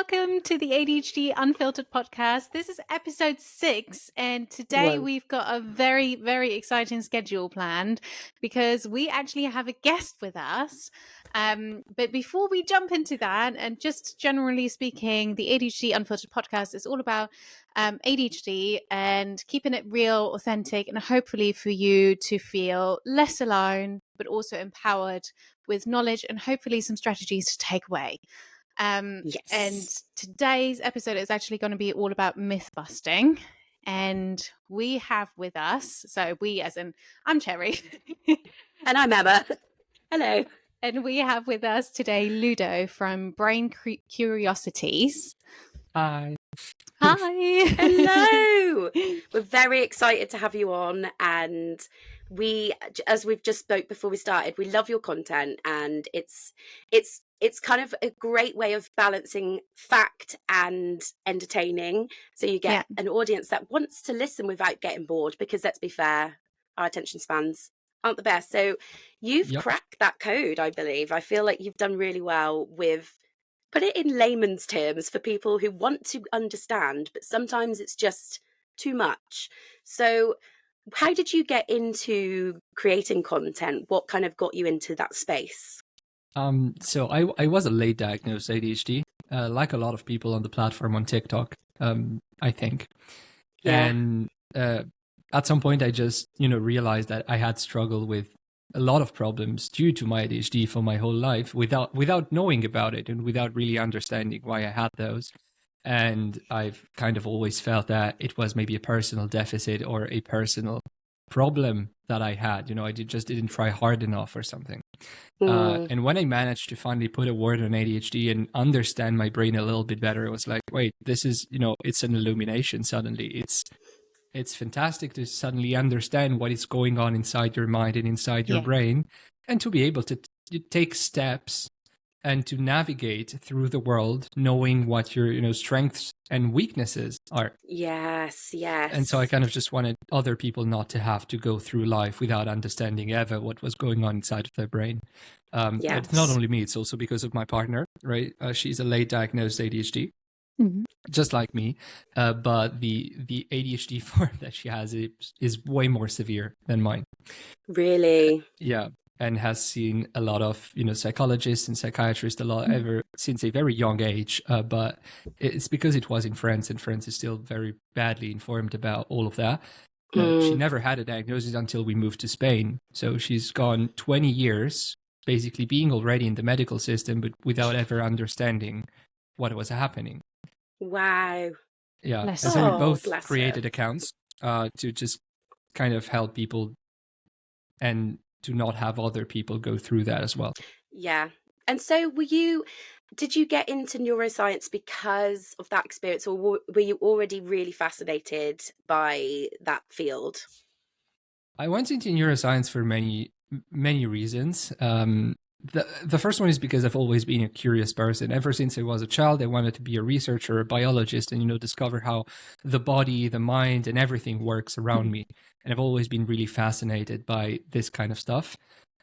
welcome to the ADHD Unfiltered podcast. This is episode 6, and today Whoa. we've got a very, very exciting schedule planned because we actually have a guest with us. But before we jump into that, and just generally speaking, the ADHD Unfiltered podcast is all about ADHD and keeping it real, authentic, and hopefully for you to feel less alone, but also empowered with knowledge and hopefully some strategies to take away. And today's episode is actually going to be all about myth busting. And we have with us, so we as in, I'm Cherry. And I'm Emma. Hello. And we have with us today Ludo from Brain Curiosities. Hi. Hi. Hello. We're very excited to have you on, and we, as we've just spoke before we started, we love your content, and it's kind of a great way of balancing fact and entertaining, so you get an audience that wants to listen without getting bored, because let's be fair, our attention spans aren't the best. So you've cracked that code, I believe. I feel like you've done really well with put it in layman's terms for people who want to understand, but sometimes it's just too much. So how did you get into creating content? What kind of got you into that space? So I was a late diagnosed ADHD, like a lot of people on the platform on TikTok, I think. Yeah. And at some point I just, realized that I had struggled with a lot of problems due to my ADHD for my whole life without knowing about it and without really understanding why I had those. And I've kind of always felt that it was maybe a personal deficit or a personal problem that I had. I just didn't try hard enough or something. And when I managed to finally put a word on ADHD and understand my brain a little bit better, it was like, wait, this is, it's an illumination suddenly. It's fantastic to suddenly understand what is going on inside your mind and inside your brain, and to be able to take steps and to navigate through the world, knowing what your strengths and weaknesses are. Yes. And so I kind of just wanted other people not to have to go through life without understanding ever what was going on inside of their brain. It's not only me, it's also because of my partner, right? She's a late diagnosed ADHD. Mm-hmm. Just like me, but the ADHD form that she has is way more severe than mine. Really? Yeah, and has seen a lot of psychologists and psychiatrists ever since a very young age. But it's because it was in France, and France is still very badly informed about all of that. She never had a diagnosis until we moved to Spain, so she's gone 20 years basically being already in the medical system, but without ever understanding what was happening. Wow. Yeah. And so we both created accounts to just kind of help people and to not have other people go through that as well. Yeah. And so did you get into neuroscience because of that experience, or were you already really fascinated by that field? I went into neuroscience for many, many reasons. The first one is because I've always been a curious person. Ever since I was a child, I wanted to be a researcher, a biologist, and discover how the body, the mind, and everything works around me. And I've always been really fascinated by this kind of stuff.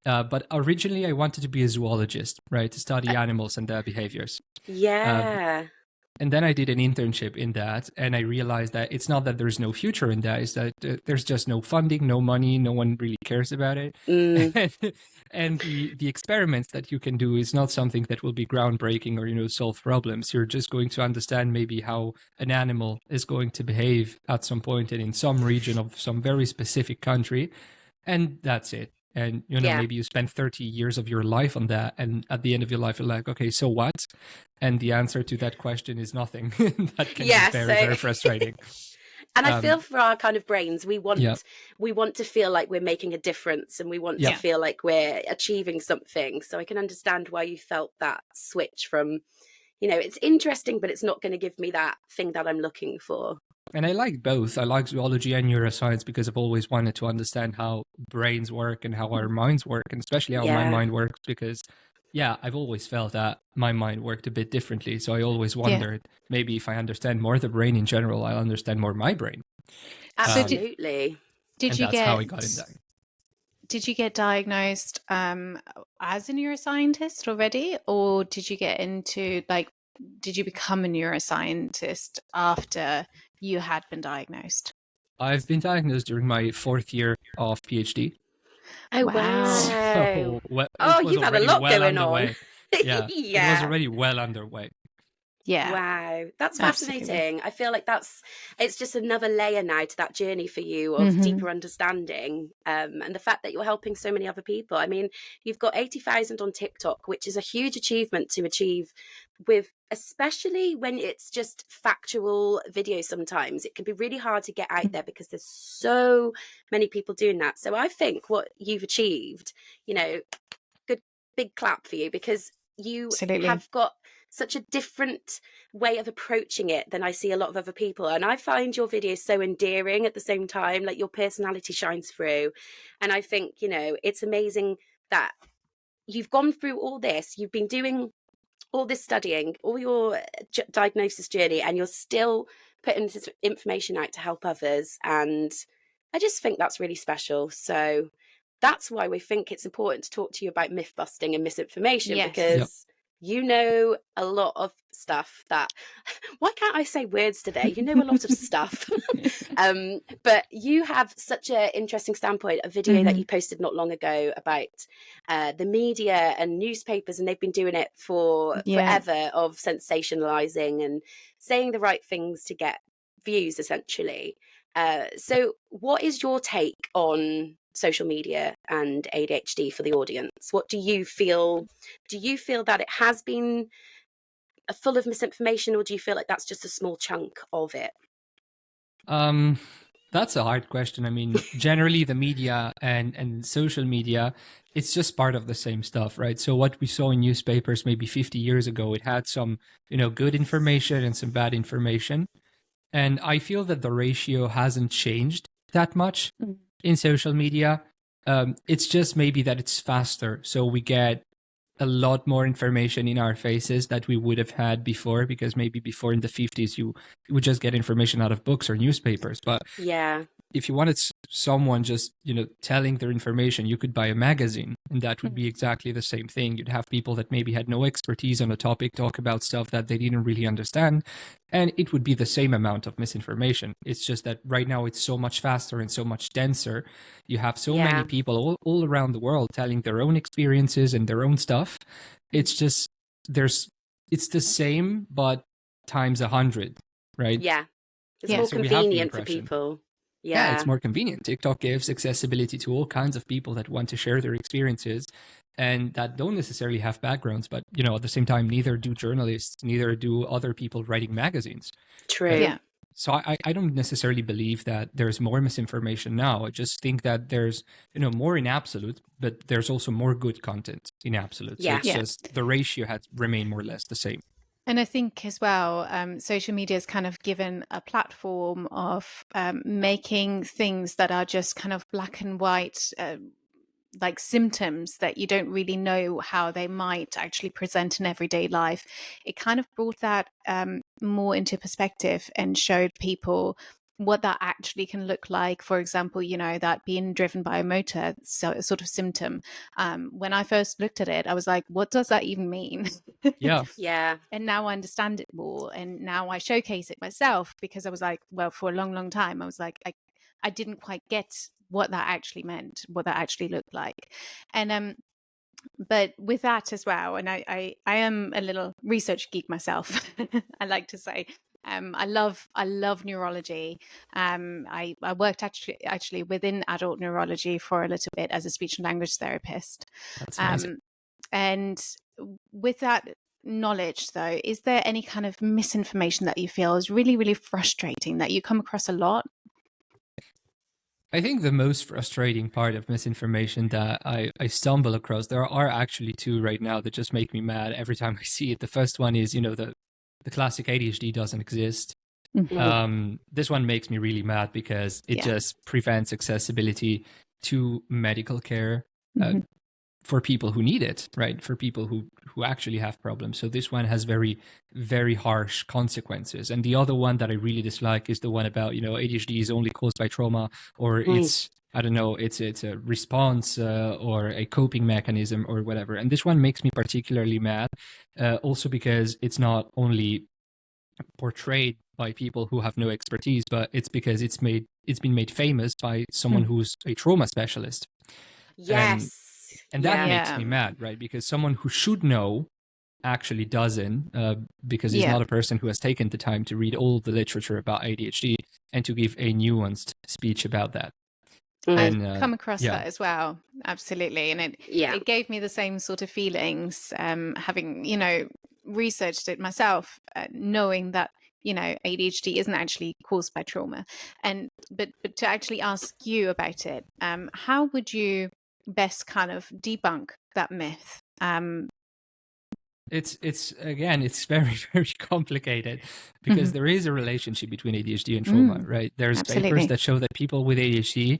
But originally, I wanted to be a zoologist, right, to study animals and their behaviors. Yeah. And then I did an internship in that, and I realized that it's not that there's no future in that, it's that there's just no funding, no money, no one really cares about it. And the experiments that you can do is not something that will be groundbreaking or, solve problems. You're just going to understand maybe how an animal is going to behave at some point and in some region of some very specific country. And that's it. And, maybe you spend 30 years of your life on that. And at the end of your life, you're like, okay, so what? And the answer to that question is nothing. That can be very frustrating. And I feel for our kind of brains, we want to feel like we're making a difference, and we want to feel like we're achieving something. So I can understand why you felt that switch from, it's interesting, but it's not going to give me that thing that I'm looking for. And I like both. I like zoology and neuroscience because I've always wanted to understand how brains work and how our minds work, and especially how my mind works, because I've always felt that my mind worked a bit differently. So I always wondered, maybe if I understand more the brain in general, I'll understand more my brain. Absolutely. Did you that's how I got in there. Did you get diagnosed as a neuroscientist already, or did you get into did you become a neuroscientist after you had been diagnosed? I've been diagnosed during my 4th year of PhD. Oh, Wow. wow. Well, Oh, it was you've had a already lot well going on. underway. Yeah, it was Yeah. already well underway. Yeah, Wow, that's absolutely. fascinating. I feel like it's just another layer now to that journey for you of deeper understanding. And the fact that you're helping so many other people. I mean, you've got 80,000 on TikTok, which is a huge achievement to achieve with, especially when it's just factual videos. Sometimes it can be really hard to get out there because there's so many people doing that. So I think what you've achieved, good big clap for you, because you Absolutely. have got such a different way of approaching it than I see a lot of other people. And I find your videos so endearing at the same time, like your personality shines through. And I think, it's amazing that you've gone through all this, you've been doing all this studying, all your diagnosis journey, and you're still putting this information out to help others. And I just think that's really special. So that's why we think it's important to talk to you about myth busting and misinformation, Yes. because you know a lot of stuff that why can't I say words today? You know a lot of stuff. But you have such an interesting standpoint, a video that you posted not long ago about the media and newspapers, and they've been doing it for forever, of sensationalizing and saying the right things to get views, essentially. So what is your take on social media and ADHD for the audience? What do you feel? Do you feel that it has been full of misinformation, or do you feel like that's just a small chunk of it? That's a hard question. I mean, generally the media and social media, it's just part of the same stuff, right? So what we saw in newspapers maybe 50 years ago, it had some, good information and some bad information. And I feel that the ratio hasn't changed that much in social media. It's just maybe that it's faster. So we get a lot more information in our faces that we would have had before, because maybe before in the 50s, you would just get information out of books or newspapers. But Yeah. if you wanted someone just, telling their information, you could buy a magazine, and that would be exactly the same thing. You'd have people that maybe had no expertise on a topic talk about stuff that they didn't really understand, and it would be the same amount of misinformation. It's just that right now it's so much faster and so much denser. You have so many people all around the world telling their own experiences and their own stuff. It's just, it's the same, but times 100, right? Yeah. It's Yeah. more So we have the convenient for impression. people. Yeah, it's more convenient. TikTok gives accessibility to all kinds of people that want to share their experiences and that don't necessarily have backgrounds, but at the same time, neither do journalists, neither do other people writing magazines. True. Yeah. So I don't necessarily believe that there's more misinformation now. I just think that there's, more in absolute, but there's also more good content in absolute. So Yeah. it's just the ratio has remained more or less the same. And I think as well, social media has kind of given a platform of making things that are just kind of black and white, like symptoms that you don't really know how they might actually present in everyday life. It kind of brought that more into perspective and showed people what that actually can look like. For example, that being driven by a motor sort of symptom. When I first looked at it, I was like, what does that even mean? Yeah. Yeah. And now I understand it more. And now I showcase it myself, because I was like, well, for a long, long time, I was like, I didn't quite get what that actually meant, what that actually looked like. And but with that as well, and I am a little research geek myself, I like to say. I love neurology. I worked actually within adult neurology for a little bit as a speech and language therapist. That's amazing. And with that knowledge, though, is there any kind of misinformation that you feel is really, really frustrating that you come across a lot? I think the most frustrating part of misinformation that I stumble across, there are actually two right now that just make me mad every time I see it. The first one is, the classic ADHD doesn't exist. This one makes me really mad because it just prevents accessibility to medical care for people who need it, right? For people who actually have problems. So this one has very, very harsh consequences. And the other one that I really dislike is the one about, ADHD is only caused by trauma, or it's I don't know, it's a response or a coping mechanism or whatever. And this one makes me particularly mad, also because it's not only portrayed by people who have no expertise, but it's because it's been made famous by someone who's a trauma specialist. Yes. And that Yeah. makes me mad, right? Because someone who should know actually doesn't, because he's not a person who has taken the time to read all the literature about ADHD and to give a nuanced speech about that. I've come across that as well. Absolutely. And it gave me the same sort of feelings, having, researched it myself, knowing that, ADHD isn't actually caused by trauma. But to actually ask you about it, how would you best kind of debunk that myth? It's again, it's very, very complicated because there is a relationship between ADHD and trauma, right? There's papers that show that people with ADHD,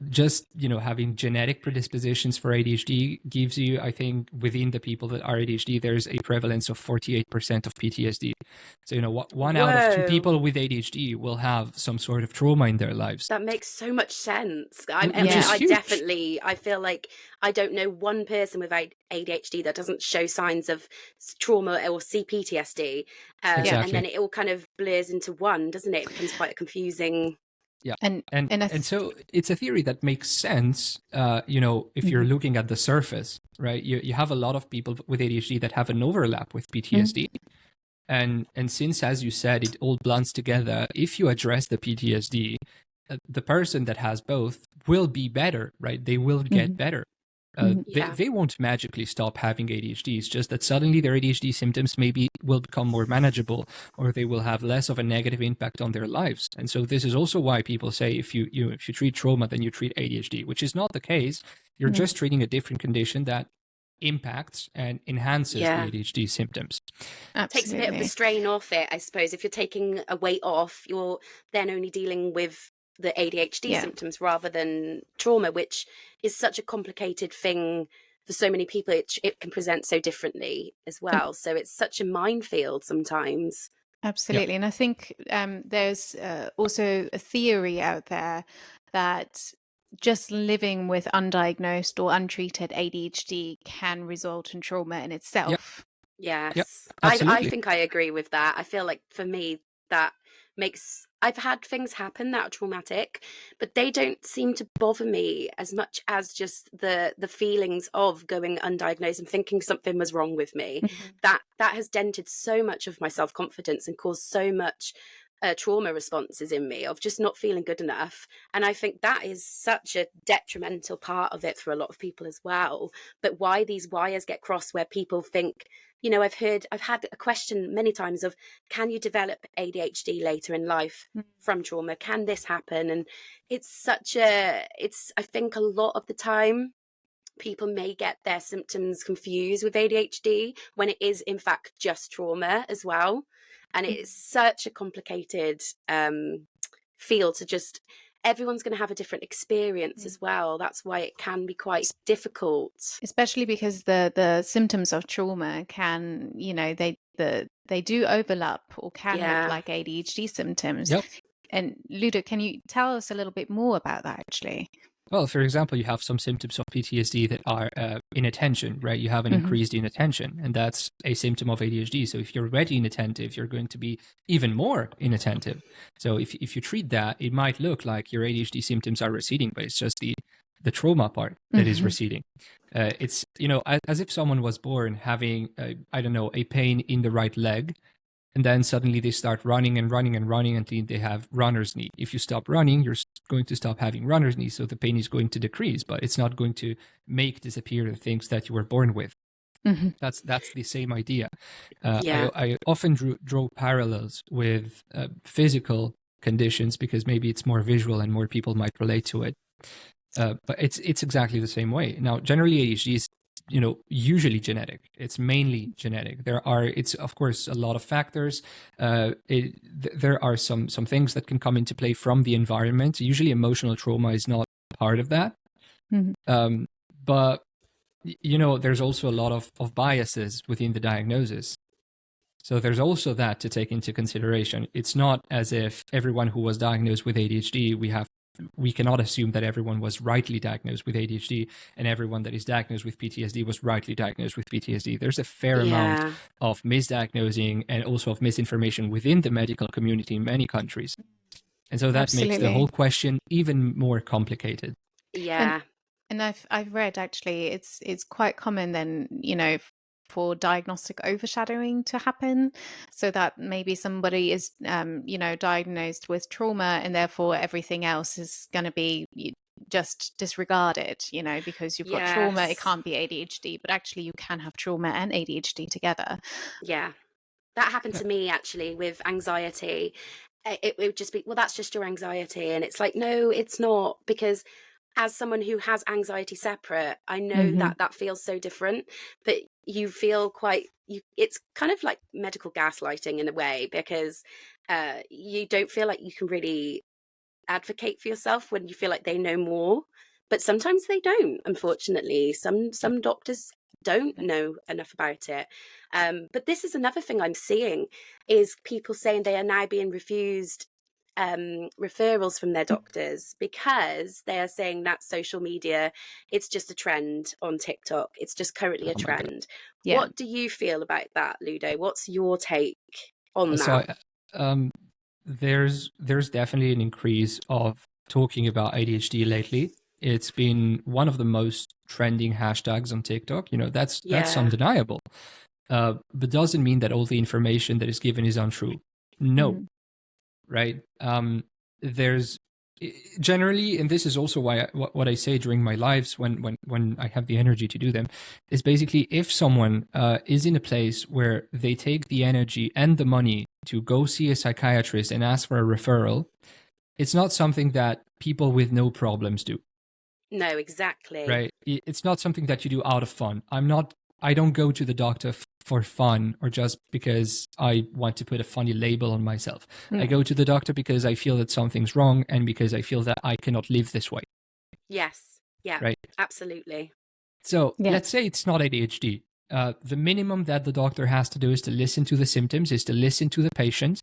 just, having genetic predispositions for ADHD gives you, I think, within the people that are ADHD, there's a prevalence of 48% of PTSD. So, one out of two people with ADHD will have some sort of trauma in their lives. That makes so much sense. I feel like I don't know one person with ADHD that doesn't show signs of trauma or CPTSD. Exactly. And then it all kind of blurs into one, doesn't it? It becomes quite a confusing... Yeah. And so it's a theory that makes sense, if you're looking at the surface, right? You have a lot of people with ADHD that have an overlap with PTSD. And since, as you said, it all blends together, if you address the PTSD, the person that has both will be better, right? They will get better. They won't magically stop having ADHD. It's just that suddenly their ADHD symptoms maybe will become more manageable, or they will have less of a negative impact on their lives. And so this is also why people say if you treat trauma, then you treat ADHD, which is not the case. You're just treating a different condition that impacts and enhances the ADHD symptoms. Takes a bit of the strain off it, I suppose. If you're taking a weight off, you're then only dealing with the ADHD symptoms rather than trauma, which is such a complicated thing for so many people. It can present so differently as well. So it's such a minefield sometimes. Absolutely. And I think there's also a theory out there that just living with undiagnosed or untreated ADHD can result in trauma in itself. Yes. I think I agree with that. I feel like for me, that makes... I've had things happen that are traumatic, but they don't seem to bother me as much as just the feelings of going undiagnosed and thinking something was wrong with me. That has dented so much of my self-confidence and caused so much trauma responses in me of just not feeling good enough. And I think that is such a detrimental part of it for a lot of people as well. But why these wires get crossed where people think, I've had a question many times of, can you develop ADHD later in life from trauma? Can this happen? And I think a lot of the time people may get their symptoms confused with ADHD when it is in fact just trauma as well. And it's such a complicated field to just... Everyone's going to have a different experience as well. That's why it can be quite difficult. Especially because the symptoms of trauma can, they do overlap or can look like ADHD symptoms. Yep. And Ludo, can you tell us a little bit more about that actually? Well, for example, you have some symptoms of PTSD that are inattention, right? You have an increased inattention, and that's a symptom of ADHD. So if you're already inattentive, you're going to be even more inattentive. So if you treat that, it might look like your ADHD symptoms are receding, but it's just the trauma part that is receding. It's, as if someone was born having, a pain in the right leg, and then suddenly they start running and running and running until they have runner's knee. If you stop running, you're going to stop having runner's knee, so the pain is going to decrease, but it's not going to make disappear the things that you were born with. That's the same idea. I often draw parallels with physical conditions because maybe it's more visual and more people might relate to it. But it's exactly the same way. Now, generally ADHD is usually genetic. It's mainly genetic. It's of course a lot of factors. There are some things that can come into play from the environment. Usually emotional trauma is not part of that. But there's also a lot of biases within the diagnosis. So there's also that to take into consideration. It's not as if everyone who was diagnosed with ADHD, we have we cannot assume that everyone was rightly diagnosed with ADHD and everyone that is diagnosed with PTSD was rightly diagnosed with PTSD. There's a fair amount Yeah. of misdiagnosing and also of misinformation within the medical community in many countries. And so that makes the Absolutely. whole question even more complicated. Yeah. And I've read actually it's quite common then, you know, for diagnostic overshadowing to happen, so that maybe somebody is you know, diagnosed with trauma and therefore everything else is going to be just disregarded, you know, because you've got trauma, it Yes. can't be ADHD, but actually you can have trauma and ADHD together. Yeah. That happened to me actually with anxiety. It would just be, well, that's just your anxiety. And it's like, no, it's not, because as someone who has anxiety separate, I know that that feels so different, but you feel quite, it's kind of like medical gaslighting in a way, because you don't feel like you can really advocate for yourself when you feel like they know more. But sometimes they don't, unfortunately. Some doctors don't know enough about it. But this is another thing I'm seeing, is people saying they are now being refused referrals from their doctors because they are saying that social media, it's just a trend on TikTok. It's just currently a Oh my God. trend. Yeah. What do you feel about that, Ludo? What's your take on So that? there's definitely an increase of talking about ADHD lately. It's been one of the most trending hashtags on TikTok. You know, that's undeniable. But doesn't mean that all the information that is given is untrue. No, right? There's generally, and this is also why what I say during my lives when I have the energy to do them, is basically, if someone is in a place where they take the energy and the money to go see a psychiatrist and ask for a referral, it's not something that people with no problems do. No, exactly. Right? It's not something that you do out of fun. I don't go to the doctor for fun or just because I want to put a funny label on myself. I go to the doctor because I feel that something's wrong and because I feel that I cannot live this way. Yes. Yeah. Right. Absolutely. So let's say it's not ADHD. The minimum that the doctor has to do is to listen to the symptoms, is to listen to the patient,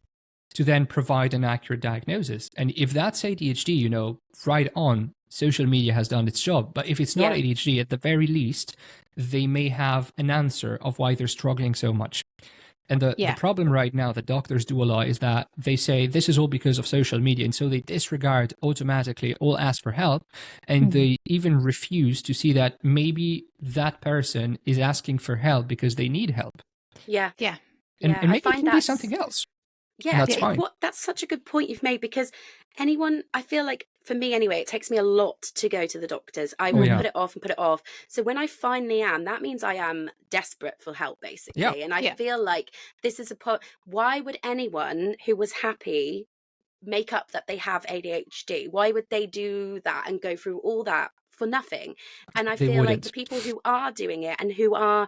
to then provide an accurate diagnosis. And if that's ADHD, you know, right on, social media has done its job. But if it's not ADHD, at the very least, they may have an answer of why they're struggling so much. And the problem right now that doctors do a lot is that they say this is all because of social media. And so they disregard automatically all ask for help. And they even refuse to see that maybe that person is asking for help because they need help. Yeah. Yeah. And maybe it can be something else. Yeah, that's fine. That's such a good point you've made, because anyone, I feel like, for me anyway, it takes me a lot to go to the doctors. I will put it off and put it off. So when I finally am, that means I am desperate for help, basically. Yeah. And I feel like this is why would anyone who was happy make up that they have ADHD? Why would they do that and go through all that for nothing? And I feel like the people who are doing it and who are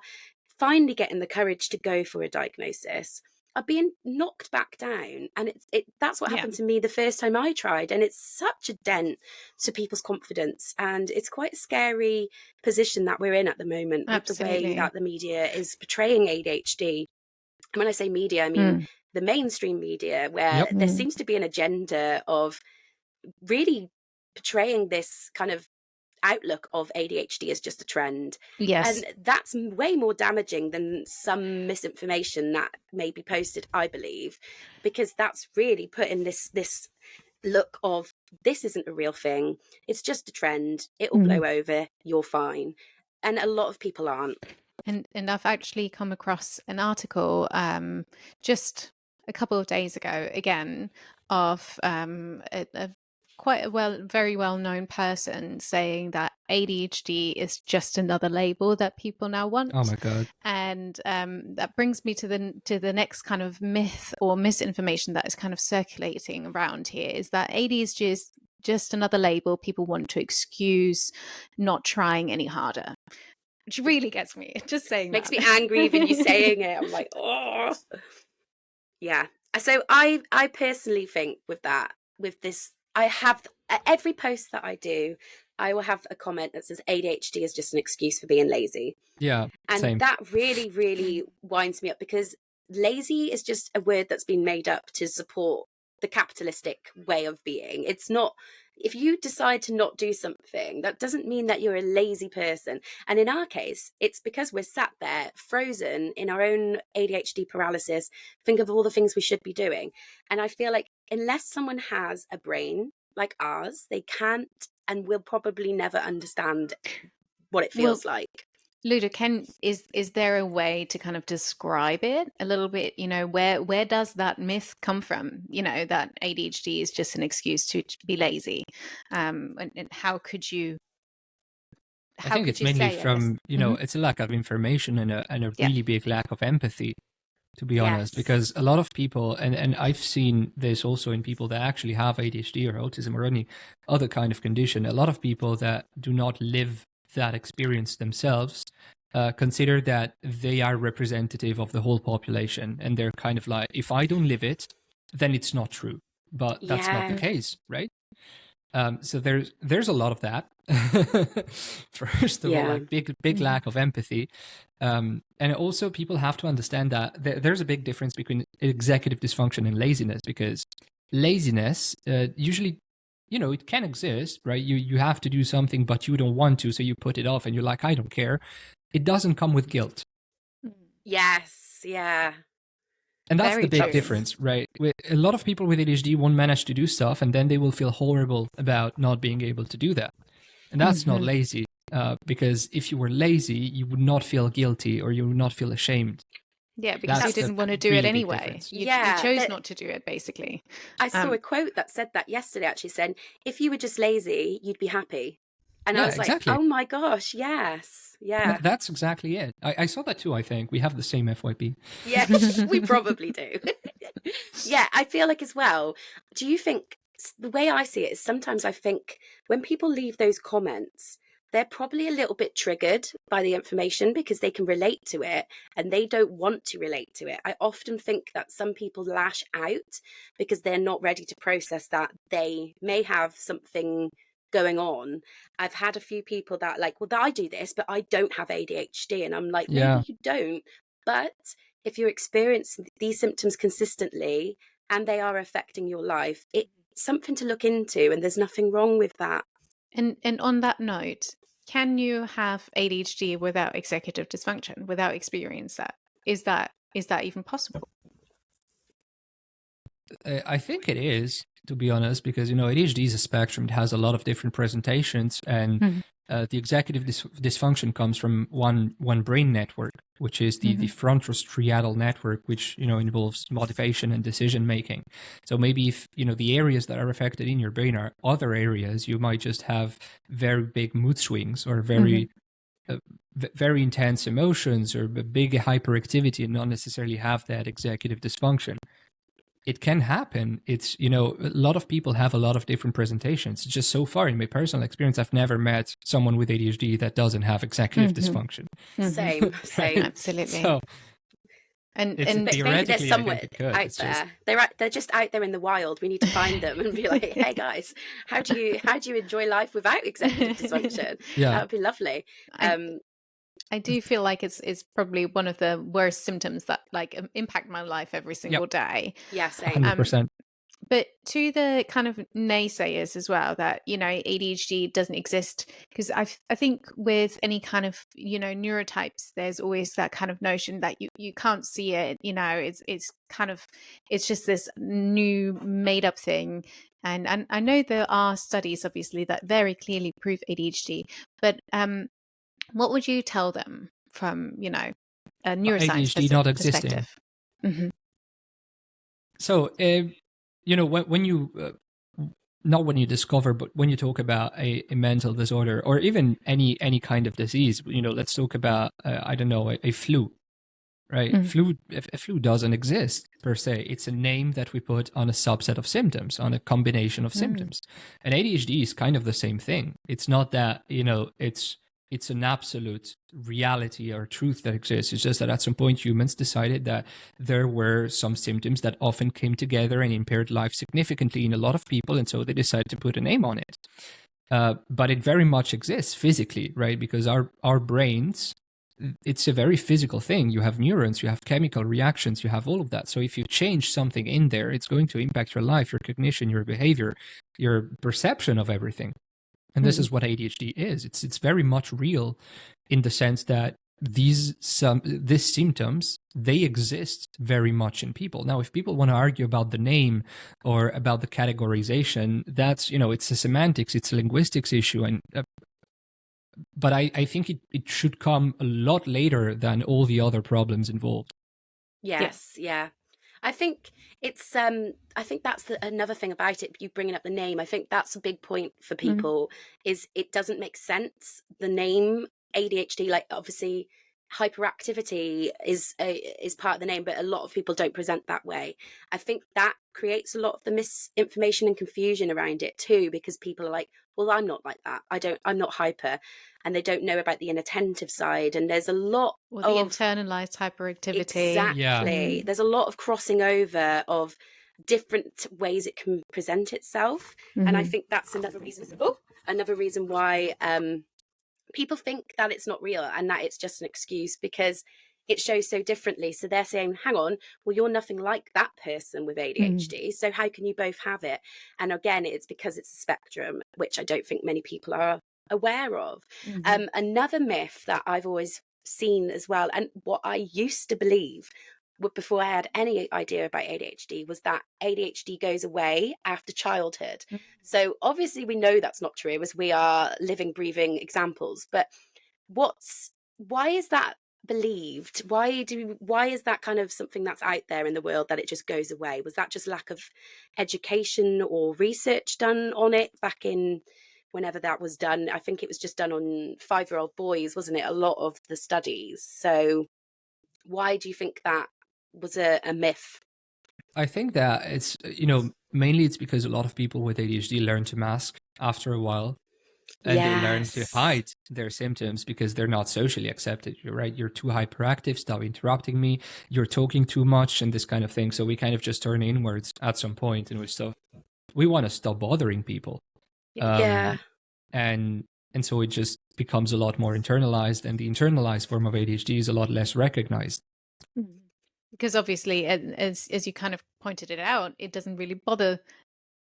finally getting the courage to go for a diagnosis are being knocked back down. And that's what happened to me the first time I tried. And it's such a dent to people's confidence. And it's quite a scary position that we're in at the moment with the way that the media is portraying ADHD. And when I say media, I mean the mainstream media, where there seems to be an agenda of really portraying this kind of outlook of ADHD as just a trend. Yes. And that's way more damaging than some misinformation that may be posted, I believe, because that's really putting this look of, this isn't a real thing, it's just a trend, it will blow over, you're fine. And a lot of people aren't. And I've actually come across an article just a couple of days ago, again, of a quite a very well-known person saying that ADHD is just another label that people now want. Oh my God. And that brings me to the next kind of myth or misinformation that is kind of circulating around here, is that ADHD is just another label people want to excuse not trying any harder. Which really gets me, just saying Makes that. me angry even you saying it. I'm like, oh. Yeah. So I personally think with this, I have every post that I do, I will have a comment that says ADHD is just an excuse for being lazy. Yeah. And same. that really, really winds me up, because lazy is just a word that's been made up to support the capitalistic way of being. It's not if you decide to not do something, that doesn't mean that you're a lazy person. And in our case, it's because we're sat there frozen in our own ADHD paralysis, think of all the things we should be doing. And I feel like unless someone has a brain like ours, they can't and will probably never understand what it feels like. Ludo, is there a way to kind of describe it a little bit? Where does that myth come from? That ADHD is just an excuse to be lazy. And how could you? I think it's mainly from it's a lack of information and a really big lack of empathy, to be honest. Because a lot of people, and I've seen this also in people that actually have ADHD or autism or any other kind of condition. A lot of people that do not live that experience themselves consider that they are representative of the whole population, and they're kind of like, if I don't live it, then it's not true. But that's not the case, right? So there's a lot of that. First of all, like big lack of empathy, and also people have to understand that there's a big difference between executive dysfunction and laziness, because laziness usually, it can exist, right? You have to do something, but you don't want to, so you put it off, and you're like, I don't care. It doesn't come with guilt. Yes, yeah. And that's the big difference, right? A lot of people with ADHD won't manage to do stuff, and then they will feel horrible about not being able to do that. And that's not lazy, because if you were lazy, you would not feel guilty, or you would not feel ashamed. Yeah, because you didn't want to do it anyway. You chose not to do it, basically. I saw a quote that said that yesterday, actually said, if you were just lazy, you'd be happy. And I was like, oh my gosh, yes. Yeah. That's exactly it. I saw that too, I think. We have the same FYP. Yeah, we probably do. Yeah, I feel like as well, do you think, the way I see it is sometimes I think when people leave those comments, they're probably a little bit triggered by the information because they can relate to it and they don't want to relate to it. I often think that some people lash out because they're not ready to process that they may have something going on. I've had a few people that like, well, I do this, but I don't have ADHD. And I'm like, maybe you don't. But if you're experiencing these symptoms consistently and they are affecting your life, it's something to look into, and there's nothing wrong with that. And on that note, can you have ADHD without executive dysfunction, without experience that? Is that even possible? I think it is, to be honest, because, ADHD is a spectrum. It has a lot of different presentations, and the executive dysfunction comes from one brain network, which is the frontostriatal network, which, involves motivation and decision making. So maybe if, the areas that are affected in your brain are other areas, you might just have very big mood swings or very intense emotions or big hyperactivity and not necessarily have that executive dysfunction. It can happen. It's, a lot of people have a lot of different presentations. Just so far in my personal experience, I've never met someone with ADHD that doesn't have executive dysfunction. Same. Absolutely. So, and maybe there's someone out there. They're just out there in the wild. We need to find them and be like, hey guys, how do you enjoy life without executive dysfunction? That would be lovely. I do feel like it's probably one of the worst symptoms that like impact my life every single day. Yeah, same. 100%. But to the kind of naysayers as well, that, ADHD doesn't exist, because I think with any kind of, neurotypes, there's always that kind of notion that you can't see it, it's just this new made up thing. And I know there are studies, obviously, that very clearly prove ADHD, but what would you tell them from, a neuroscience ADHD not existing. So, when you, not when you discover, but when you talk about a mental disorder or even any kind of disease, let's talk about, a flu, right? A flu doesn't exist per se. It's a name that we put on a subset of symptoms, on a combination of symptoms. And ADHD is kind of the same thing. It's not that, it's an absolute reality or truth that exists. It's just that at some point humans decided that there were some symptoms that often came together and impaired life significantly in a lot of people, and so they decided to put a name on it. But it very much exists physically, right? Because our brains, it's a very physical thing. You have neurons, you have chemical reactions, you have all of that. So if you change something in there, it's going to impact your life, your cognition, your behavior your perception of everything. And this is what ADHD is. It's very much real in the sense that these symptoms, they exist very much in people. Now, if people want to argue about the name or about the categorization, that's, it's a semantics, it's a linguistics issue. And but I think it should come a lot later than all the other problems involved. Yes, yeah. I think it's I think that's another thing about it, you bringing up the name. I think that's a big point for people, is it doesn't make sense. The name ADHD, like obviously hyperactivity is part of the name, but a lot of people don't present that way. I think that creates a lot of the misinformation and confusion around it too, because people are like, well, I'm not like that. I'm not hyper, and they don't know about the inattentive side. And there's a lot or the internalized hyperactivity. Exactly. Yeah. There's a lot of crossing over of different ways it can present itself. And I think that's another reason why people think that it's not real and that it's just an excuse because it shows so differently. So they're saying, hang on, well, you're nothing like that person with ADHD. So how can you both have it? And again, it's because it's a spectrum, which I don't think many people are aware of. Another myth that I've always seen as well, and what I used to believe before I had any idea about ADHD, was that ADHD goes away after childhood. So obviously we know that's not true, as we are living, breathing examples. But why is that believed? Why is that kind of something that's out there in the world, that it just goes away? Was that just lack of education or research done on it back in whenever that was done? I think it was just done on 5-year-old boys, wasn't it? A lot of the studies. So why do you think that was a myth? I think that it's, mainly it's because a lot of people with ADHD learn to mask after a while. And they learn to hide their symptoms because they're not socially accepted. You're right. You're too hyperactive. Stop interrupting me. You're talking too much and this kind of thing. So we kind of just turn inwards at some point, and we want to stop bothering people. And so it just becomes a lot more internalized, and the internalized form of ADHD is a lot less recognized. Because obviously, as you kind of pointed it out, it doesn't really bother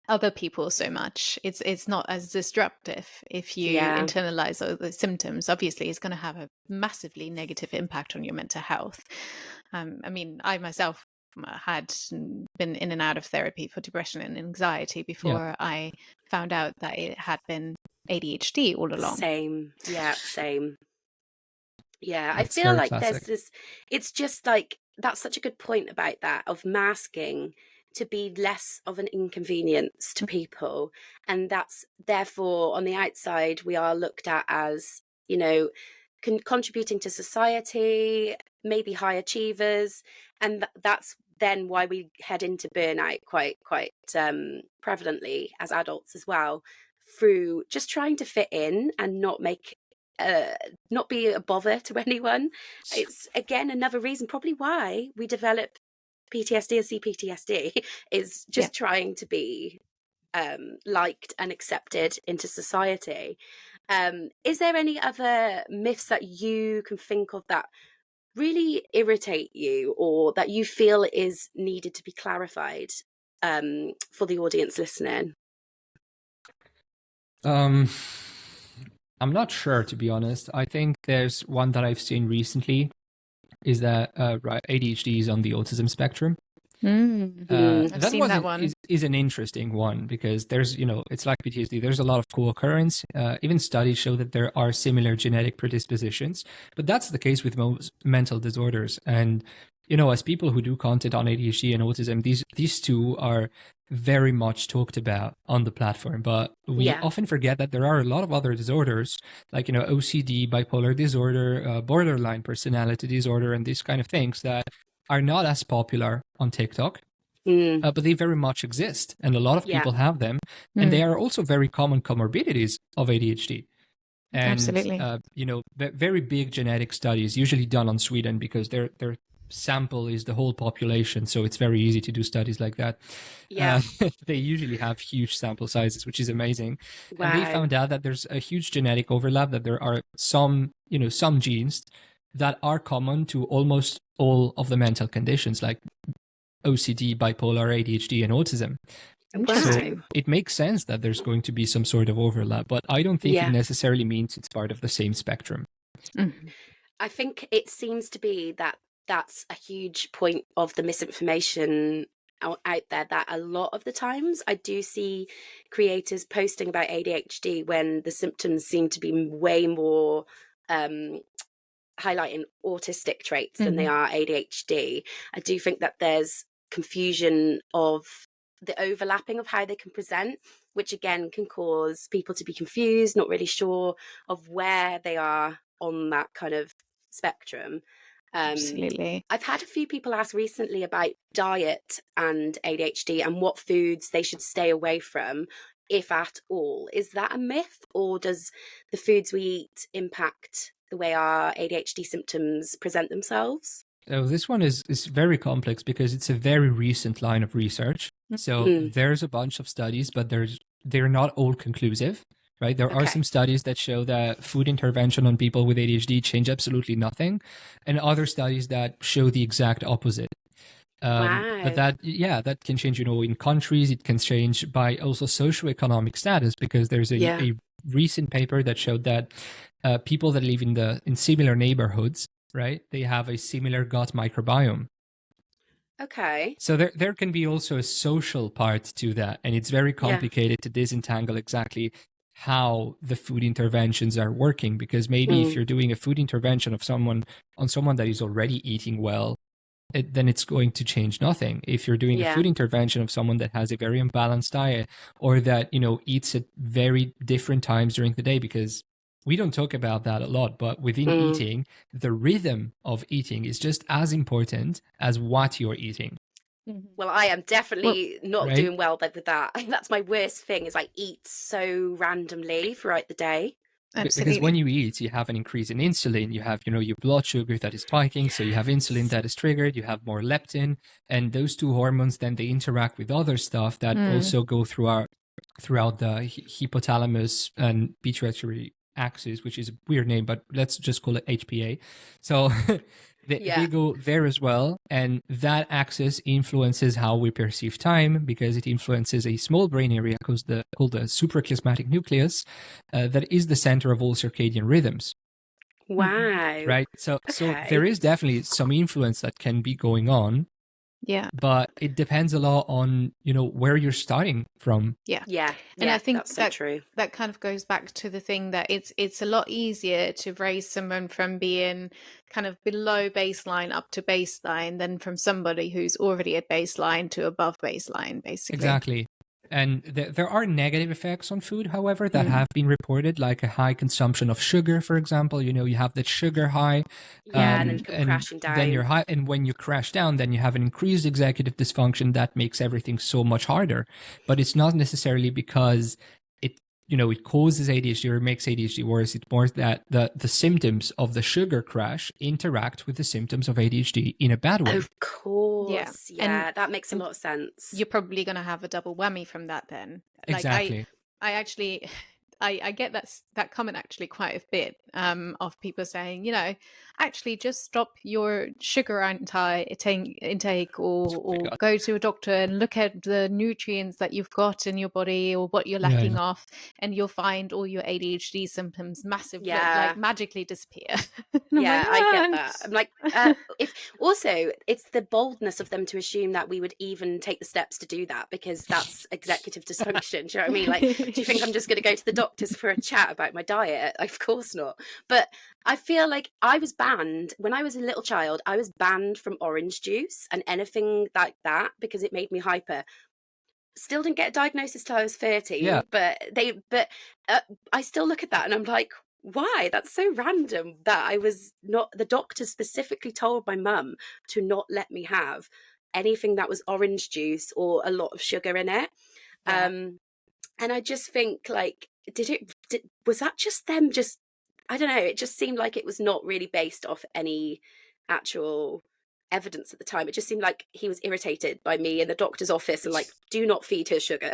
other people so much. It's not as disruptive if you internalize all the symptoms. Obviously, it's going to have a massively negative impact on your mental health. I mean, I myself had been in and out of therapy for depression and anxiety before I found out that it had been ADHD all along. Same. Yeah, I feel like classic. There's this, it's just like, that's such a good point about that, of masking to be less of an inconvenience to people. And that's therefore, on the outside, we are looked at as, contributing to society, maybe high achievers. And that's then why we head into burnout quite prevalently as adults as well, through just trying to fit in and not be a bother to anyone. It's again another reason probably why we develop PTSD and CPTSD, is just trying to be liked and accepted into society. Is there any other myths that you can think of that really irritate you, or that you feel is needed to be clarified for the audience listening? I'm not sure, to be honest. I think there's one that I've seen recently, is that ADHD is on the autism spectrum. I've seen that one. Is an interesting one, because there's, it's like PTSD. There's a lot of co-occurrence. Even studies show that there are similar genetic predispositions, but that's the case with most mental disorders. And, as people who do content on ADHD and autism, these two are very much talked about on the platform, but we often forget that there are a lot of other disorders, like OCD, bipolar disorder, borderline personality disorder, and these kind of things that are not as popular on TikTok, but they very much exist, and a lot of people have them, and they are also very common comorbidities of ADHD. And absolutely, very big genetic studies, usually done on Sweden, because their sample is the whole population, so it's very easy to do studies like that. They usually have huge sample sizes, which is amazing. Wow. And they found out that there's a huge genetic overlap, that there are some genes that are common to almost all of the mental conditions, like OCD, bipolar, ADHD, and autism. So Wow. it makes sense that there's going to be some sort of overlap, but I don't think it Yeah. necessarily means it's part of the same spectrum. Mhm. I think it seems to be that that's a huge point of the misinformation out there, that a lot of the times I do see creators posting about ADHD when the symptoms seem to be way more highlighting autistic traits than they are ADHD. I do think that there's confusion of the overlapping of how they can present, which again can cause people to be confused, not really sure of where they are on that kind of spectrum. Absolutely. I've had a few people ask recently about diet and ADHD and what foods they should stay away from, if at all. Is that a myth, or does the foods we eat impact the way our ADHD symptoms present themselves? So this one is very complex because it's a very recent line of research. So there's a bunch of studies, but they're not all conclusive, right? There are Okay. some studies that show that food intervention on people with ADHD change absolutely nothing, and other studies that show the exact opposite. Wow. But that can change, in countries. It can change by also socioeconomic status, because there's a recent paper that showed that people that live in similar neighborhoods, right, they have a similar gut microbiome. Okay. So there can be also a social part to that, and it's very complicated to disentangle exactly how the food interventions are working, because maybe if you're doing a food intervention on someone that is already eating well, then it's going to change nothing. If you're doing a food intervention of someone that has a very imbalanced diet, or that, eats at very different times during the day, because we don't talk about that a lot, but within eating, the rhythm of eating is just as important as what you're eating. Well, I am definitely not right? doing well with that. I think that's my worst thing, is I eat so randomly throughout the day. Absolutely. Because when you eat, you have an increase in insulin, you have, your blood sugar that is spiking, so you have insulin that is triggered, you have more leptin, and those two hormones, then they interact with other stuff that also go throughout the hypothalamus and pituitary axis, which is a weird name, but let's just call it HPA. So they go there as well, and that axis influences how we perceive time, because it influences a small brain area called the suprachiasmatic nucleus, that is the center of all circadian rhythms. Wow. Right. So there is definitely some influence that can be going on. Yeah. But it depends a lot on, where you're starting from. Yeah. Yeah. And I think that's so true. That kind of goes back to the thing that it's a lot easier to raise someone from being kind of below baseline up to baseline than from somebody who's already at baseline to above baseline, basically. Exactly. And there are negative effects on food, however, that have been reported, like a high consumption of sugar, for example. You have that sugar high. And then you come crashing down. Then you're high, and when you crash down, then you have an increased executive dysfunction that makes everything so much harder. But it's not necessarily because it causes ADHD or makes ADHD worse. It's more that the symptoms of the sugar crash interact with the symptoms of ADHD in a bad way. Of course. Yeah, that makes a lot of sense. You're probably going to have a double whammy from that then. Exactly. I actually... I get that comment actually quite a bit of people saying, actually just stop your sugar intake or go to a doctor and look at the nutrients that you've got in your body or what you're lacking of, and you'll find all your ADHD symptoms massively magically disappear. I get that. I'm like, it's the boldness of them to assume that we would even take the steps to do that, because that's executive dysfunction. Do you know what I mean? Like, do you think I'm just going to go to the doctors for a chat about my diet? Of course not. But I feel like I was banned when I was a little child. I was banned from orange juice and anything like that because it made me hyper. Still didn't get a diagnosis till I was 30, but I still look at that and I'm like, why? That's so random that I was not, the doctor specifically told my mum to not let me have anything that was orange juice or a lot of sugar in it. And I just think, like, was that just them? Just, I don't know. It just seemed like it was not really based off any actual evidence at the time. It just seemed like he was irritated by me in the doctor's office and like, do not feed her sugar.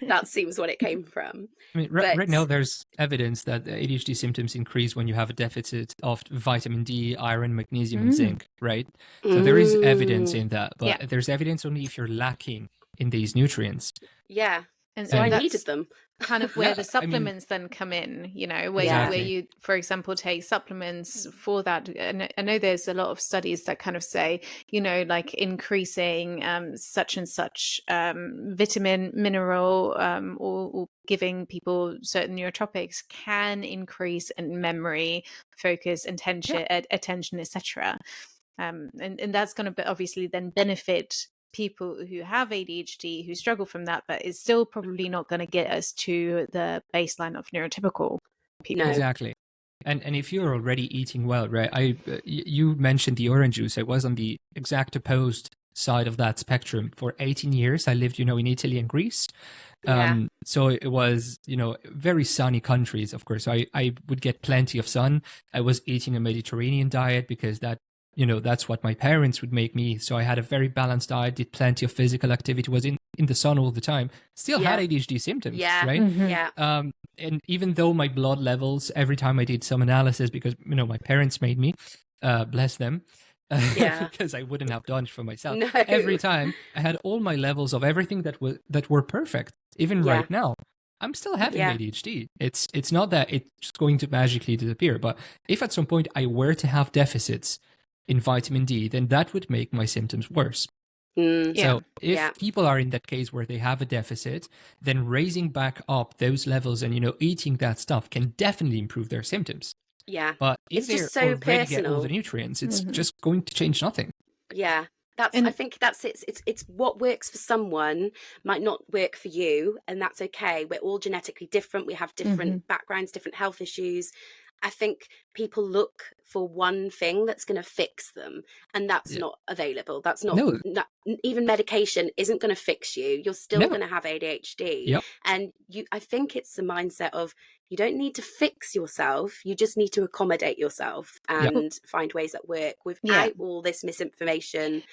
That seems what it came from. I mean, right now there's evidence that ADHD symptoms increase when you have a deficit of vitamin D, iron, magnesium, and zinc, right? So there is evidence in that, but there's evidence only if you're lacking in these nutrients. Yeah. And So I that's needed them. kind of where Yeah, the supplements then come in, you know, where Yeah. Exactly. you, for example, take supplements for that. And I know there's a lot of studies that kind of say, you know, like increasing such and such vitamin, mineral, or giving people certain neurotropics can increase in memory, focus, attention, etc. And that's going to obviously then benefit people who have ADHD who struggle from that, but it's still probably not going to get us to the baseline of neurotypical people. No. Exactly. And if you're already eating well, right? You mentioned the orange juice. I was on the exact opposed side of that spectrum. For 18 years, I lived, in Italy and Greece. Yeah. So it was, very sunny countries, of course. I would get plenty of sun. I was eating a Mediterranean diet because that's what my parents would make me. So I had a very balanced diet, did plenty of physical activity, was in the sun all the time, still had ADHD symptoms, Yeah. right? Yeah. And even though my blood levels, every time I did some analysis, because, my parents made me, bless them, Yeah. because I wouldn't have done it for myself. No. Every time I had all my levels of everything that were perfect. Even Yeah. right now, I'm still having Yeah. ADHD. It's not that it's going to magically disappear, but if at some point I were to have deficits in vitamin D, then that would make my symptoms worse. So if people are in that case where they have a deficit, then raising back up those levels and, eating that stuff can definitely improve their symptoms. Yeah. But if It's they just so already get all personal. the nutrients, it's just going to change nothing. Yeah. I think that's it. It's what works for someone might not work for you, and that's okay. We're all genetically different. We have different backgrounds, different health issues. I think people look for one thing that's going to fix them, and that's not available. That's not, even medication isn't going to fix you. You're still going to have ADHD. Yep. And I think it's the mindset of you don't need to fix yourself. You just need to accommodate yourself and find ways that work without all this misinformation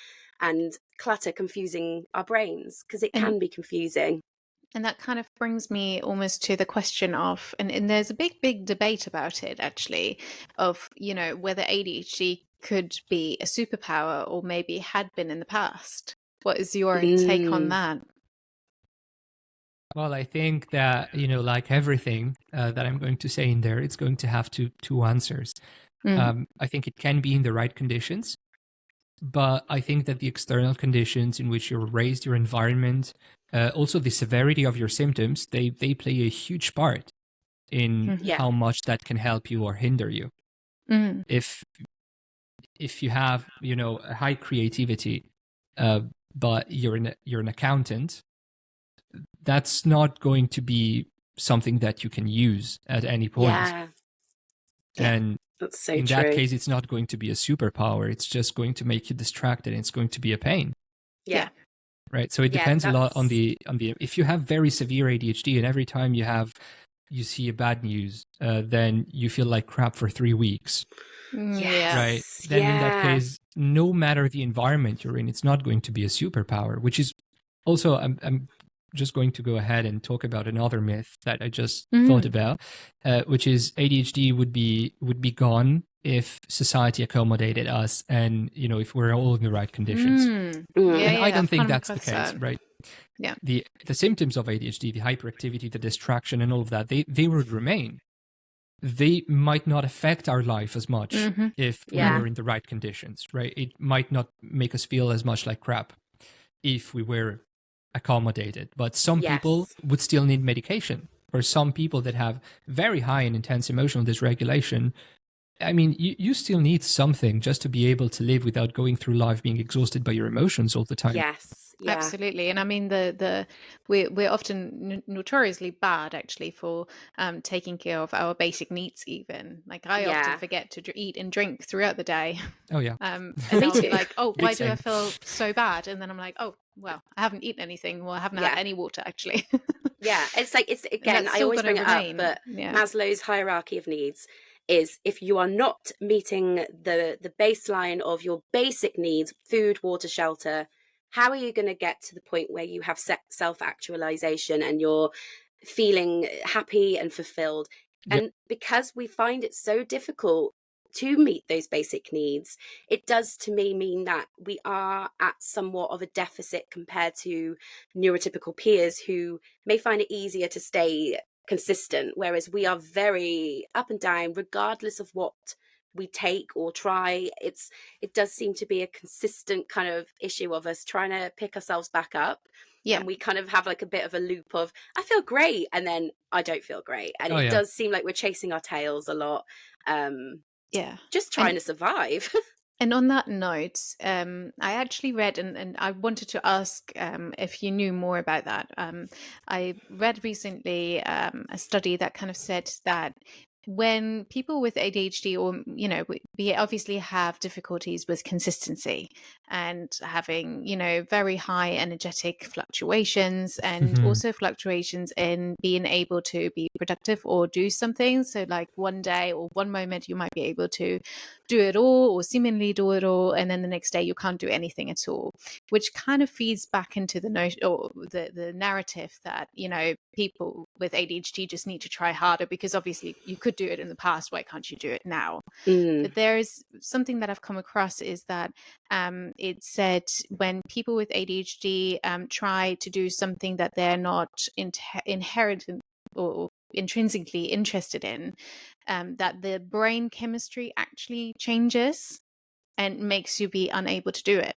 and clutter confusing our brains, because it can be confusing. And that kind of brings me almost to the question of, and there's a big debate about it, actually, of, whether ADHD could be a superpower or maybe had been in the past. What is your take on that? Well, I think that, like everything that I'm going to say in there, it's going to have two answers. I think it can be in the right conditions, but I think that the external conditions in which you're raised, your environment, also the severity of your symptoms, they play a huge part in how much that can help you or hinder you. If you have, a high creativity, but you're an accountant, that's not going to be something that you can use at any point. And that's so in true. that case, it's not going to be a superpower. It's just going to make you distracted, and it's going to be a pain. Right. So it depends a lot on the if you have very severe ADHD and every time you see a bad news, then you feel like crap for 3 weeks. Right. Then in that case, no matter the environment you're in, it's not going to be a superpower, which is also, I'm just going to go ahead and talk about another myth that I just thought about, which is ADHD would be gone if society accommodated us and, if we're all in the right conditions. And I don't think that's the case, right? Yeah. The symptoms of ADHD, the hyperactivity, the distraction and all of that, they would remain. They might not affect our life as much if we were in the right conditions, right? It might not make us feel as much like crap if we were accommodated. But some people would still need medication. For some people that have very high and intense emotional dysregulation, I mean, you still need something just to be able to live without going through life being exhausted by your emotions all the time. Absolutely. And I mean, we're often notoriously bad, actually, for taking care of our basic needs. Even like I often forget to eat and drink throughout the day. Oh yeah. And I'll be like, oh, why do I feel so bad? And then I'm like, oh, well, I haven't eaten anything. Well, I haven't had any water, actually. It's like, it's again, I always bring it up, but Maslow's hierarchy of needs is if you are not meeting the baseline of your basic needs, food, water, shelter, how are you going to get to the point where you have self-actualization and you're feeling happy and fulfilled? And because we find it so difficult to meet those basic needs, it does to me mean that we are at somewhat of a deficit compared to neurotypical peers who may find it easier to stay consistent, whereas we are very up and down regardless of what we take or try. It does seem to be a consistent kind of issue of us trying to pick ourselves back up. Yeah. And we kind of have like a bit of a loop of, I feel great, and then I don't feel great. And Oh, it yeah. does seem like we're chasing our tails a lot. Yeah. Just trying to survive. And on that note, I actually read, and I wanted to ask if you knew more about that. I read recently a study that kind of said that when people with ADHD, or, you know, we obviously have difficulties with consistency and having, you know, very high energetic fluctuations, and also fluctuations in being able to be productive or do something. So like one day or one moment you might be able to do it all or seemingly do it all, and then the next day you can't do anything at all, which kind of feeds back into the notion, or the narrative that, you know, people with ADHD just need to try harder because obviously you could do it in the past, why can't you do it now? But there is something that I've come across is that it said when people with ADHD try to do something that they're not inherent or intrinsically interested in, that the brain chemistry actually changes and makes you be unable to do it.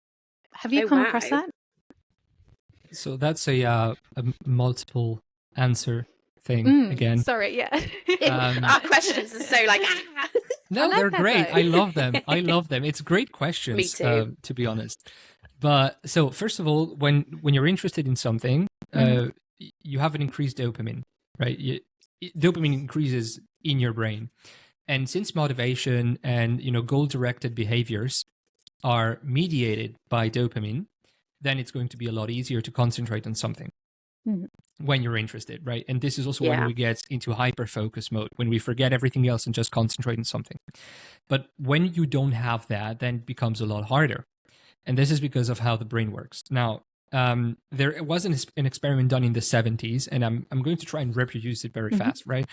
Have you come across that? So that's a multiple answer thing again. Sorry, yeah. Our questions are so like, no, they're great. I love them. I love them. It's great questions. Me too. To be honest. But so first of all, when you're interested in something, you have an increased dopamine, right? Dopamine increases in your brain, and since motivation and, you know, goal-directed behaviors are mediated by dopamine, then it's going to be a lot easier to concentrate on something when you're interested, right? And this is also when we get into hyper-focus mode, when we forget everything else and just concentrate on something. But when you don't have that, then it becomes a lot harder. And this is because of how the brain works. Now, there was an experiment done in the 70s, and I'm going to try and reproduce it very fast, right?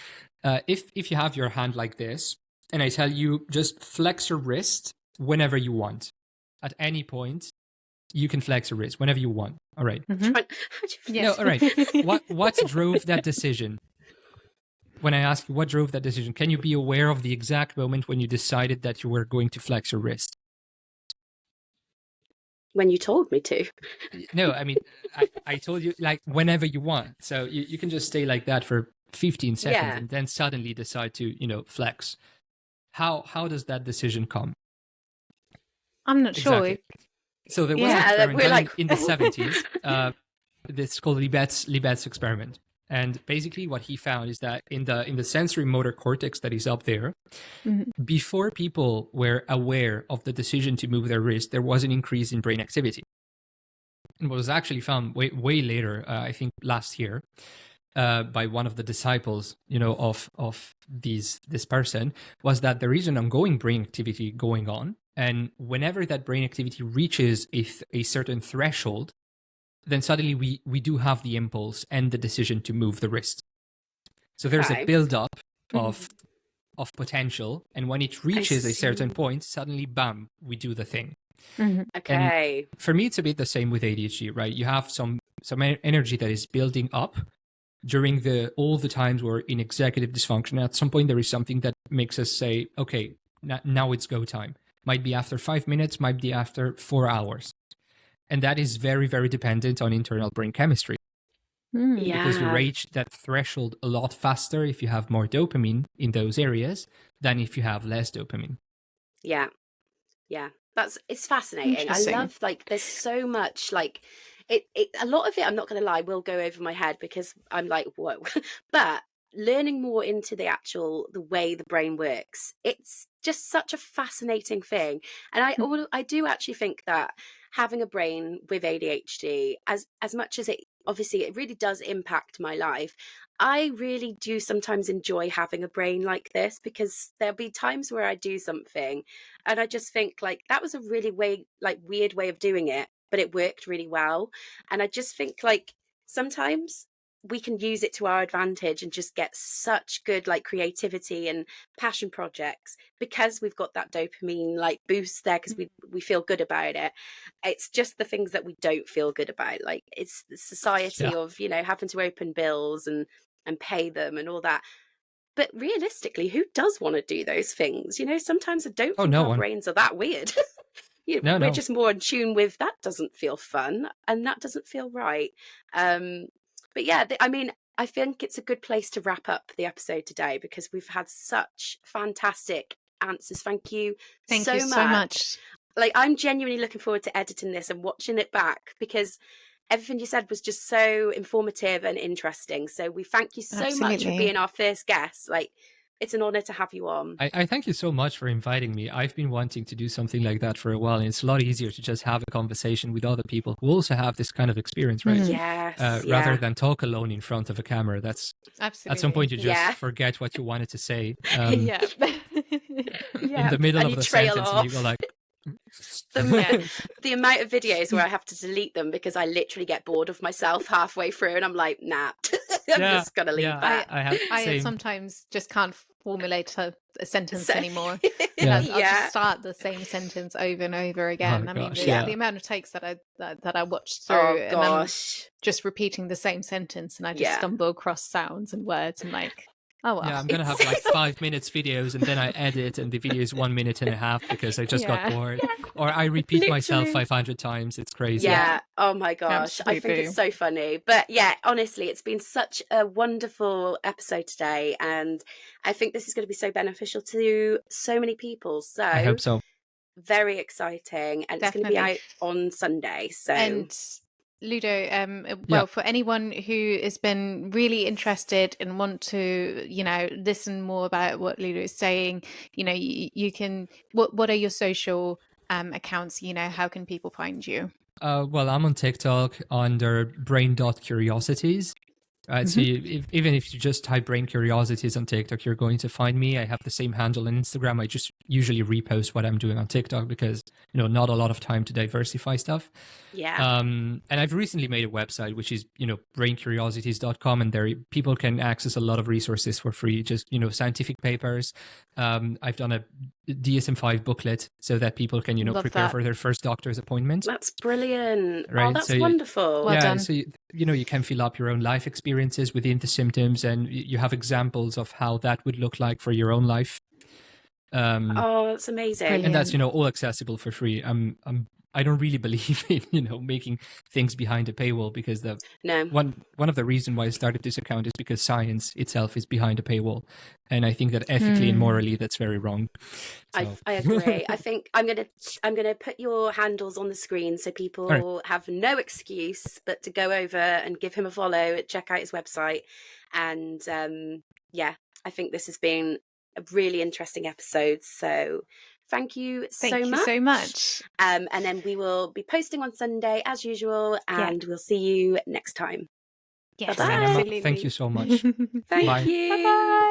If you have your hand like this, and I tell you just flex your wrist whenever you want, at any point, you can flex your wrist whenever you want. All right. No, all right. What drove that decision? When I ask you what drove that decision, can you be aware of the exact moment when you decided that you were going to flex your wrist? When you told me to. No, I mean, I told you, like, whenever you want. So you can just stay like that for 15 seconds and then suddenly decide to, you know, flex. How does that decision come? I'm not sure. So there was an experiment done in the 70s. This is called Libet's experiment. And basically what he found is that in the sensory motor cortex that is up there, before people were aware of the decision to move their wrist, there was an increase in brain activity. And what was actually found way later, I think last year, by one of the disciples, you know, of this person, was that there is an ongoing brain activity going on. And whenever that brain activity reaches a certain threshold, then suddenly we do have the impulse and the decision to move the wrist. So there's a build-up of potential, and when it reaches a certain point, suddenly, bam, we do the thing. Okay. And for me, it's a bit the same with ADHD, right? You have some energy that is building up during all the times we're in executive dysfunction. At some point, there is something that makes us say, okay, now it's go time. Might be after 5 minutes, might be after 4 hours. And that is very, very dependent on internal brain chemistry. Because you reach that threshold a lot faster if you have more dopamine in those areas than if you have less dopamine. Yeah. It's fascinating. I love, like, there's so much, like, it a lot of it, I'm not going to lie, will go over my head because I'm like, whoa. But learning more into the way the brain works, it's just such a fascinating thing. And I do actually think that having a brain with ADHD, as much as it obviously it really does impact my life, I really do sometimes enjoy having a brain like this, because there'll be times where I do something and I just think, like, that was a really weird way of doing it, but it worked really well. And I just think, like, sometimes we can use it to our advantage and just get such good like creativity and passion projects because we've got that dopamine like boost there because we feel good about it. It's just the things that we don't feel good about, like it's the society of, you know, having to open bills and pay them and all that. But realistically, who does want to do those things? You know, sometimes I don't think our brains are that weird. We're just more in tune with that doesn't feel fun and that doesn't feel right. But yeah, I mean, I think it's a good place to wrap up the episode today because we've had such fantastic answers. Thank you so much. Like, I'm genuinely looking forward to editing this and watching it back because everything you said was just so informative and interesting. So we thank you so much for being our first guest. Like, it's an honor to have you on. I thank you so much for inviting me. I've been wanting to do something like that for a while, and it's a lot easier to just have a conversation with other people who also have this kind of experience, right? Yes. Rather than talk alone in front of a camera. That's absolutely. At some point you just forget what you wanted to say. In the middle of the sentence, and you go like. The amount of videos where I have to delete them because I literally get bored of myself halfway through and I'm like, nah, I'm just gonna leave that. I sometimes just can't formulate a sentence anymore. I'll just start the same sentence over and over again. The amount of takes that I watched through and I'm just repeating the same sentence and I just stumble across sounds and words and like, oh well. Yeah, I'm gonna have like 5 minutes videos and then I edit and the video is 1 minute and a half because I just got bored. Or I repeat myself 500 times. It's crazy. Yeah. Oh my gosh. Absolutely. I think it's so funny. But yeah, honestly, it's been such a wonderful episode today. And I think this is going to be so beneficial to so many people. So I hope so. Very exciting. And it's going to be out on Sunday. So. And Ludo, for anyone who has been really interested and want to, you know, listen more about what Ludo is saying, you know, you can, what are your social accounts? You know, how can people find you? Well, I'm on TikTok under brain.curiosities. So even if you just type brain curiosities on TikTok, you're going to find me. I have the same handle on Instagram. I just usually repost what I'm doing on TikTok because, you know, not a lot of time to diversify stuff. Yeah. And I've recently made a website, which is, you know, braincuriosities.com. And there people can access a lot of resources for free, just, you know, scientific papers. I've done a DSM-5 booklet so that people can, you know, prepare for their first doctor's appointment. That's brilliant. Right? Oh, that's wonderful. Well done. So, you know, you can fill up your own life experiences within the symptoms and you have examples of how that would look like for your own life. Oh, that's amazing. Brilliant. And that's, you know, all accessible for free. I don't really believe in, you know, making things behind a paywall because one of the reasons why I started this account is because science itself is behind a paywall. And I think that ethically and morally that's very wrong. So. I agree. I think I'm gonna put your handles on the screen so people have no excuse but to go over and give him a follow, check out his website. And I think this has been a really interesting episode. So thank you so much. And then we will be posting on Sunday as usual, and we'll see you next time. Yes, bye-bye. absolutely. Thank you so much. Thank you. Bye-bye.